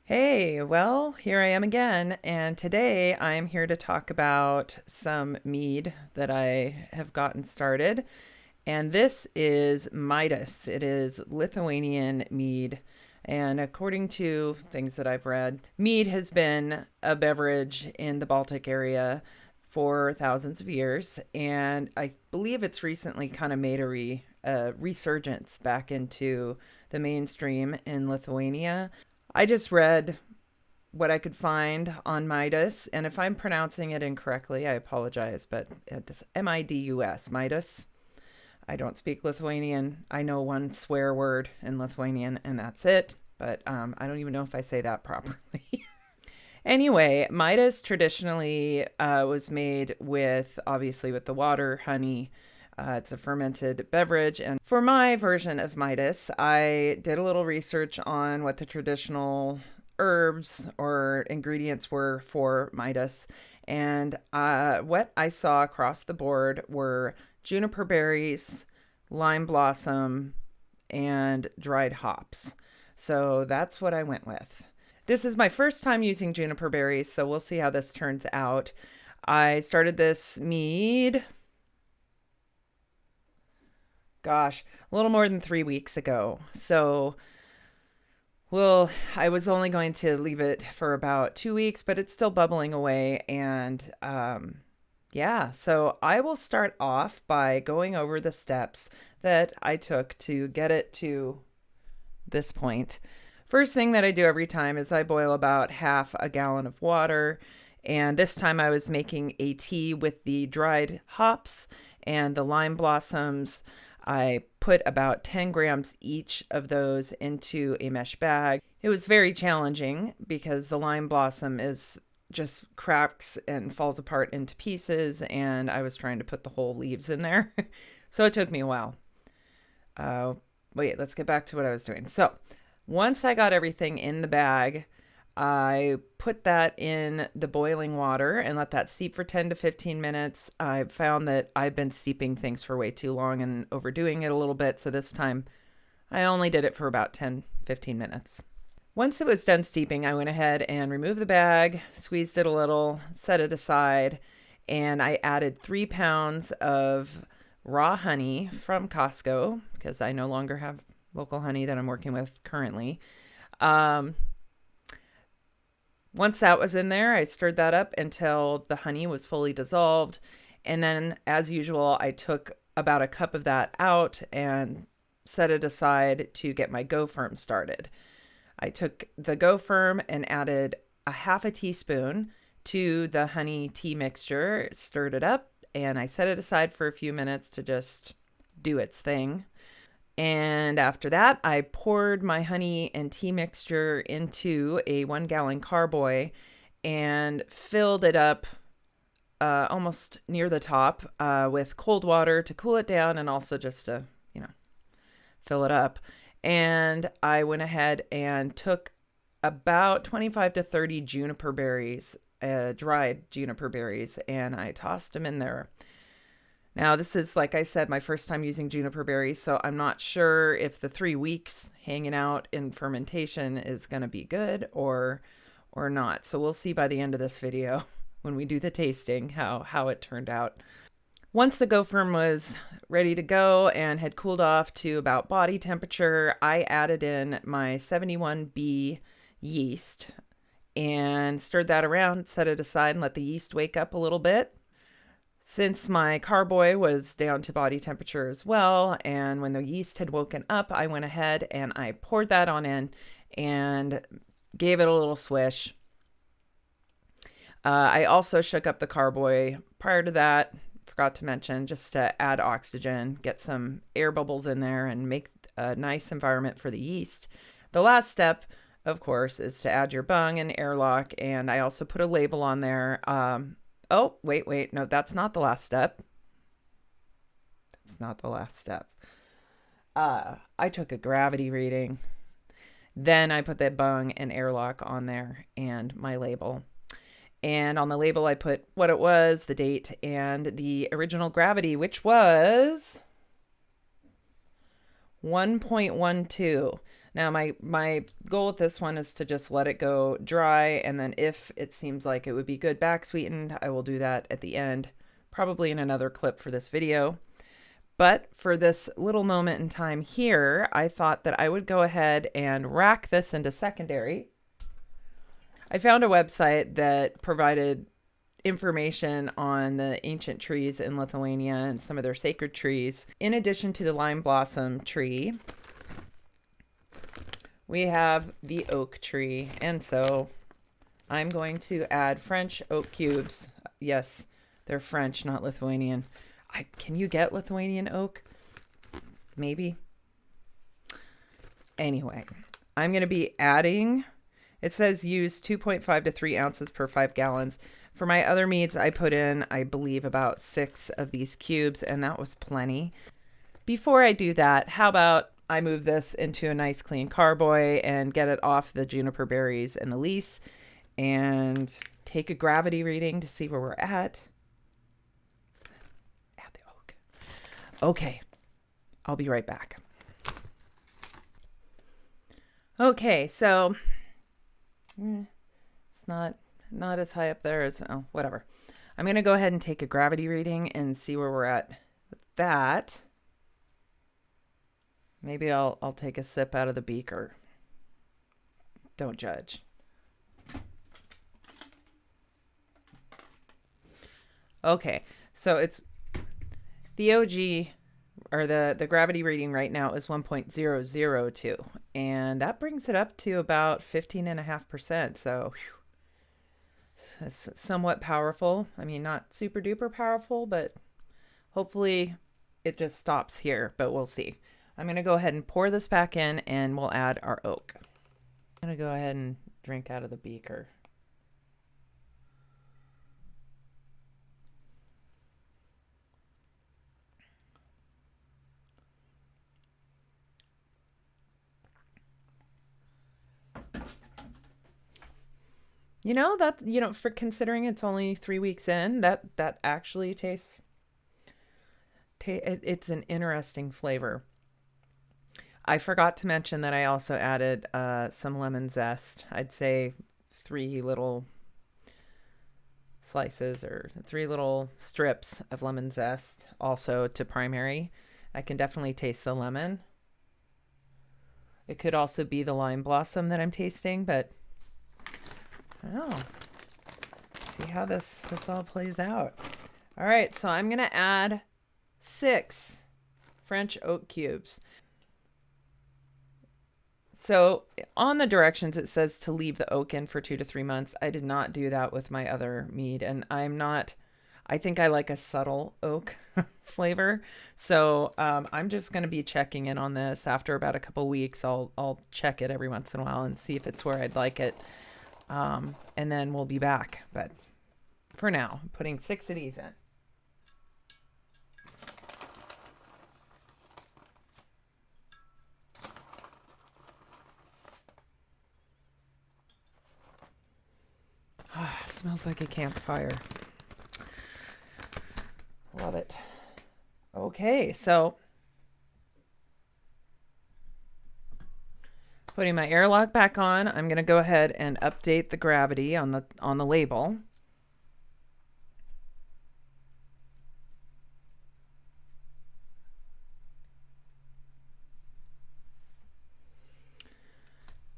Hey, well, here I am again, and today I'm here to talk about some mead that I have gotten started. And this is Midus. It is Lithuanian mead. And according to things that I've read, mead has been a beverage in the Baltic area for thousands of years. And I believe it's recently kind of made a resurgence back into the mainstream in Lithuania. I just read what I could find on Midus, and if I'm pronouncing it incorrectly, I apologize, but it's Midus, Midus. I don't speak Lithuanian. I know one swear word in Lithuanian, and that's it, but I don't even know if I say that properly. Anyway, Midus traditionally was made with, obviously, with the water, honey. It's a fermented beverage. And for my version of Midus, I did a little research on what the traditional herbs or ingredients were for Midus. And what I saw across the board were juniper berries, lime blossom, and dried hops. So that's what I went with. This is my first time using juniper berries, so we'll see how this turns out. I started this mead, a little more than 3 weeks ago. So, well, I was only going to leave it for about 2 weeks, but it's still bubbling away. And yeah, so I will start off by going over the steps that I took to get it to this point. First thing that I do every time is I boil about half a gallon of water. And this time I was making a tea with the dried hops and the lime blossoms. I put about 10 grams each of those into a mesh bag. It was very challenging because the lime blossom is just cracks and falls apart into pieces, and I was trying to put the whole leaves in there. So it took me a while. Wait, let's get back to what I was doing. So once I got everything in the bag, I put that in the boiling water and let that steep for 10 to 15 minutes. I found that I've been steeping things for way too long and overdoing it a little bit. So this time I only did it for about 10, 15 minutes. Once it was done steeping, I went ahead and removed the bag, squeezed it a little, set it aside, and I added 3 pounds of raw honey from Costco because I no longer have local honey that I'm working with currently. Once that was in there, I stirred that up until the honey was fully dissolved. And then, as usual, I took about a cup of that out and set it aside to get my Go Ferm started. I took the Go Ferm and added a half a teaspoon to the honey tea mixture, stirred it up, and I set it aside for a few minutes to just do its thing. And after that, I poured my honey and tea mixture into a 1 gallon carboy and filled it up almost near the top with cold water to cool it down and also just to, fill it up. And I went ahead and took about 25 to 30 juniper berries, dried juniper berries, and I tossed them in there. Now, this is, like I said, my first time using juniper berries, so I'm not sure if the 3 weeks hanging out in fermentation is going to be good or not. So we'll see by the end of this video when we do the tasting how it turned out. Once the Go Ferm was ready to go and had cooled off to about body temperature, I added in my 71B yeast and stirred that around, set it aside, and let the yeast wake up a little bit. Since my carboy was down to body temperature as well, and when the yeast had woken up, I went ahead and I poured that on in and gave it a little swish. I also shook up the carboy prior to that, forgot to mention, just to add oxygen, get some air bubbles in there, and make a nice environment for the yeast. The last step, of course, is to add your bung and airlock, and I also put a label on there. Oh, wait. No, that's not the last step. That's not the last step. I took a gravity reading. Then I put that bung and airlock on there and my label. And on the label, I put what it was, the date, and the original gravity, which was 1.12. Now, my goal with this one is to just let it go dry, and then if it seems like it would be good back sweetened, I will do that at the end, probably in another clip for this video. But for this little moment in time here, I thought that I would go ahead and rack this into secondary. I found a website that provided information on the ancient trees in Lithuania and some of their sacred trees. In addition to the lime blossom tree, we have the oak tree. And so I'm going to add French oak cubes. Yes, they're French, not Lithuanian. Can you get Lithuanian oak? Maybe. Anyway, I'm going to be adding, it says use 2.5 to 3 ounces per 5 gallons. For my other meads, I put in, I believe, about 6 of these cubes, and that was plenty. Before I do that, how about I move this into a nice clean carboy and get it off the juniper berries and the lees and take a gravity reading to see where we're at. Add the oak. Okay, I'll be right back. Okay, so it's not as high up there as, oh, whatever. I'm going to go ahead and take a gravity reading and see where we're at with that. Maybe I'll take a sip out of the beaker. Don't judge. Okay, so it's the OG, or the gravity reading right now is 1.002, and that brings it up to about 15.5%. So whew, it's somewhat powerful. I mean, not super duper powerful, but hopefully it just stops here, but we'll see. I'm going to go ahead and pour this back in, and we'll add our oak. I'm going to go ahead and drink out of the beaker. You know, that's, you know, for considering it's only 3 weeks in, that actually tastes, it's an interesting flavor. I forgot to mention that I also added some lemon zest. I'd say 3 little slices or 3 little strips of lemon zest also to primary. I can definitely taste the lemon. It could also be the lime blossom that I'm tasting, but oh, see how this all plays out. All right, so I'm gonna add 6 French oak cubes. So on the directions, it says to leave the oak in for 2 to 3 months. I did not do that with my other mead, and I think I like a subtle oak flavor. So I'm just going to be checking in on this after about a couple weeks. I'll check it every once in a while and see if it's where I'd like it. And then we'll be back. But for now, I'm putting 6 of these in. Smells like a campfire. Love it. Okay, so putting my airlock back on, I'm going to go ahead and update the gravity on the label.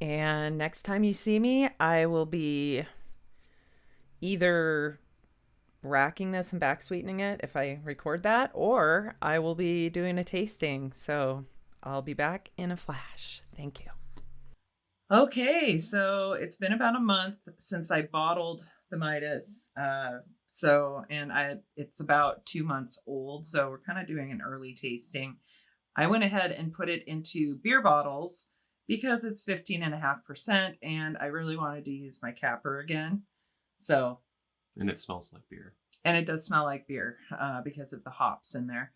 And next time you see me, I will be either racking this and back sweetening it if I record that, or I will be doing a tasting. So I'll be back in a flash. Thank you. Okay, so it's been about a month since I bottled the Midus. It's about 2 months old. So we're kind of doing an early tasting. I went ahead and put it into beer bottles because it's 15.5%, and I really wanted to use my capper again. So, and it smells like beer. And it does smell like beer because of the hops in there.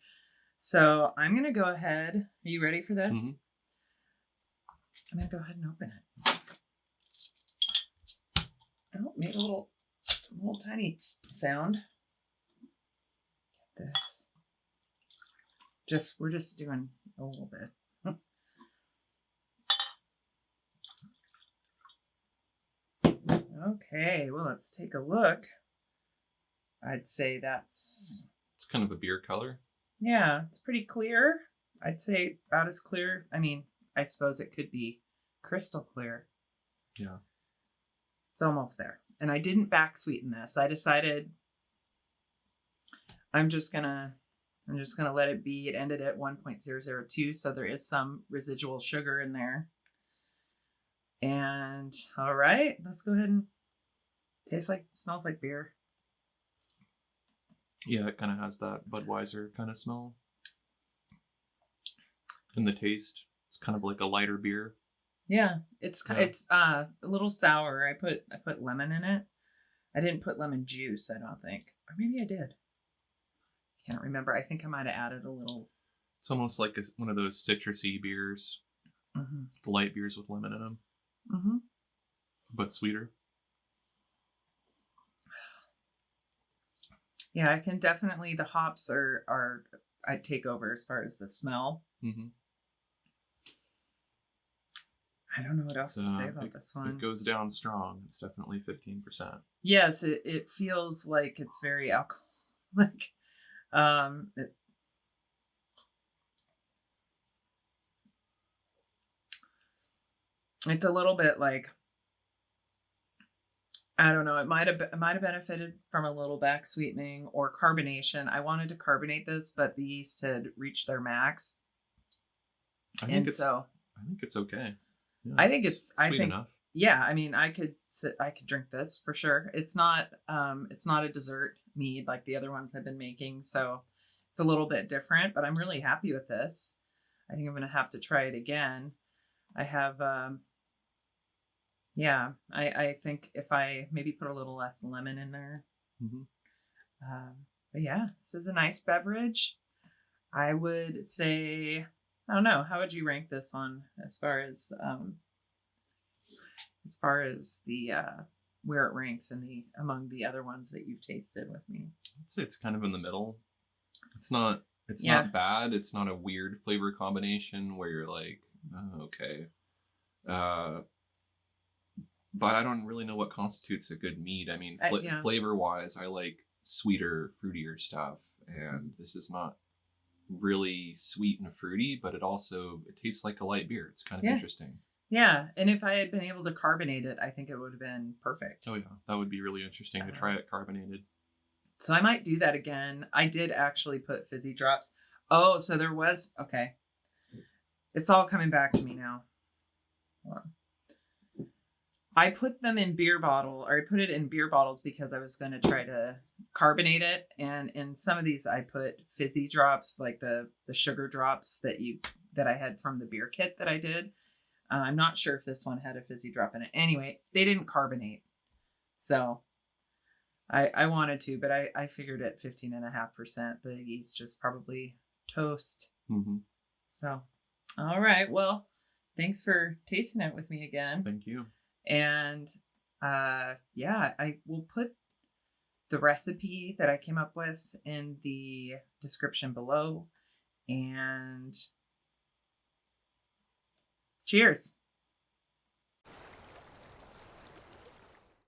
So I'm going to go ahead. Are you ready for this? Mm-hmm. I'm going to go ahead and open it. Oh, made a little tiny sound. Get this. We're just doing a little bit. Okay, well, let's take a look. I'd say that's, It's kind of a beer color. yeah, it's pretty clear. I'd say about as clear. I mean, I suppose it could be crystal clear. Yeah. It's almost there. And I didn't back sweeten this. I decided I'm just gonna let it be. It ended at 1.002, so there is some residual sugar in there. And all right, let's go ahead and smells like beer. Yeah, it kind of has that Budweiser kind of smell. And the taste, it's kind of like a lighter beer. Yeah, it's a little sour. I put lemon in it. I didn't put lemon juice, I don't think. Or maybe I did. Can't remember. I think I might have added a little. It's almost like one of those citrusy beers. Mm-hmm. The light beers with lemon in them. Mm-hmm. But sweeter. Yeah, I can definitely, the hops are I take over as far as the smell. Mm-hmm. I don't know what else to say about this one. It goes down strong. It's definitely 15%. Yes, it feels like it's very alcoholic. It's a little bit like, I don't know. It might have benefited from a little back sweetening or carbonation. I wanted to carbonate this, but the yeast had reached their max. I think it's okay. Yeah, I think it's sweet enough. Yeah, I mean, I could drink this for sure. It's not a dessert mead like the other ones I've been making, so it's a little bit different, but I'm really happy with this. I think I'm going to have to try it again. I have yeah, I think if I maybe put a little less lemon in there. Mm-hmm. But yeah, this is a nice beverage. I would say, I don't know, how would you rank this on as far as the where it ranks in among the other ones that you've tasted with me? I'd say it's kind of in the middle. It's not bad. It's not a weird flavor combination where you're like, oh, okay. But I don't really know what constitutes a good mead. I mean, flavor wise, I like sweeter, fruitier stuff, and this is not really sweet and fruity, but it tastes like a light beer. It's kind of interesting. Yeah, and if I had been able to carbonate it, I think it would have been perfect. Oh yeah, that would be really interesting to try it carbonated. So I might do that again. I did actually put fizzy drops. Oh, so there was, okay. It's all coming back to me now. Hold on. I put them in beer bottle, or I put it in beer bottles because I was going to try to carbonate it. And in some of these, I put fizzy drops, like the sugar drops that I had from the beer kit that I did. I'm not sure if this one had a fizzy drop in it. Anyway, they didn't carbonate. So I wanted to, but I figured at 15.5%, the yeast is probably toast. Mm-hmm. So, all right. Well, thanks for tasting it with me again. Thank you. And yeah, I will put the recipe that I came up with in the description below. And cheers.